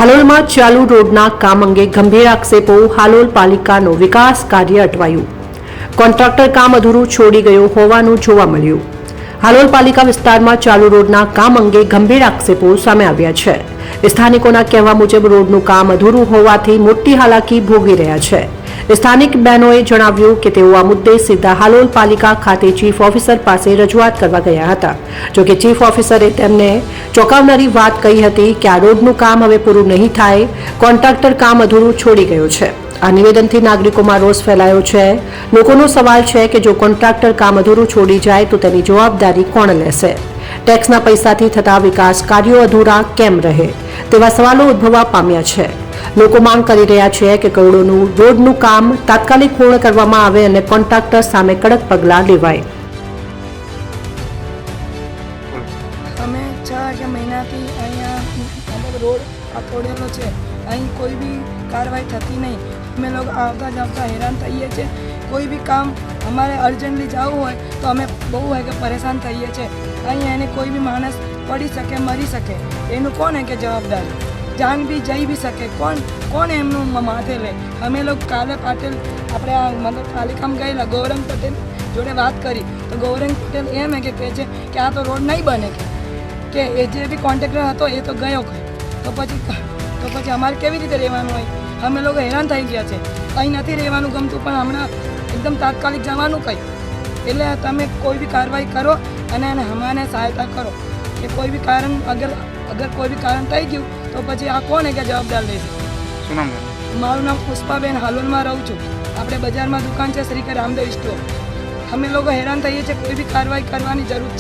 હાલોલમાં ચાલુ રોડના કામ અંગે ગંભીર આક્ષેપો. હાલોલ પાલિકાનો વિકાસ કાર્ય અટવાયું. કોન્ટ્રાક્ટર કામ અધૂરું છોડી ગયો હોવાનું જોવા મળ્યું. હાલોલ પાલિકા વિસ્તારમાં ચાલુ રોડના કામ અંગે ગંભીર આક્ષેપો સામે આવ્યા છે. સ્થાનિકોના કહેવા મુજબ રોડનું કામ અધૂરું હોવાથી મોટી હાલાકી ભોગવી રહ્યા છે. સ્થાનિક બહેનોએ જણાવ્યું કે તેઓ આ મુદ્દે સીધા હાલોલ પાલિકા ખાતે ચીફ ઓફિસર પાસે રજૂઆત કરવા ગયા હતા. જોકે ચીફ ઓફિસરે તેમને ચોંકાવનારી વાત કહી હતી કે આ રોડનું કામ હવે પૂરું નહીં થાય, કોન્ટ્રાક્ટર કામ અધૂરું છોડી ગયો છે. આ નિવેદનથી નાગરિકોમાં રોષ ફેલાયો છે. લોકોનો સવાલ છે કે જો કોન્ટ્રાક્ટર કામ અધૂરું છોડી જાય તો તેની જવાબદારી કોણ લેશે? ટેક્સના પૈસાથી થતા વિકાસ કાર્યો અધૂરા કેમ રહે? તેવા સવાલો ઉદ્ભવવા પામ્યા છે. લોકો માંગ કરી રહ્યા છે કે કરોડોનું રોડનું કામ તાત્કાલિક પૂર્ણ કરવામાં આવે અને કોન્ટ્રાક્ટર સામે કડક પગલાં લેવાય. અમે 6 મહિનાથી અહીંયા રોડ તોડેલો છે. અહીં કોઈ બી કાર્યવાહી થતી નહીં. અમે લોકો આવતા જતા હેરાન થઈએ છીએ. કોઈ બી કામ અમારે અર્જન્ટલી જવું હોય તો અમે બહુ પરેશાન થઈએ છીએ. અહીં એને કોઈ બી માણસ પડી શકે, મરી શકે, એનું કોણ કે જવાબદારી? જાન બી જઈ બી શકે, કોણ એમનું માથે લે? અમે લોકો કાલે પાટેલ આપણે આ મતલબ પાલિકામાં ગયેલા, ગૌરંગ પટેલ જોડે વાત કરી તો ગૌરંગ પટેલ એમ કહે છે કે આ તો રોડ નહીં બને, કે એ જે બી કોન્ટ્રાક્ટર હતો એ તો ગયો. તો પછી અમારે કેવી રીતે રહેવાનું હોય? અમે લોકો હેરાન થઈ ગયા છે. અહીં નથી રહેવાનું ગમતું, પણ હમણાં એકદમ તાત્કાલિક જવાનું કંઈ. એટલે તમે કોઈ બી કાર્યવાહી કરો અને અમને સહાયતા કરો કે કોઈ બી કારણ અગર કોઈ બી કારણ થઈ ગયું તો પછી આ કોણ કે જવાબદાર લેશે? શું નામ? મારું નામ પુષ્પાબેન, હાલોલમાં રહું છું. આપણે બજારમાં દુકાન છે શ્રી રામદેવ સ્ટોર. અમે લોકો હેરાન થઈએ છીએ. કોઈ બી કાર્યવાહી કરવાની જરૂર છે.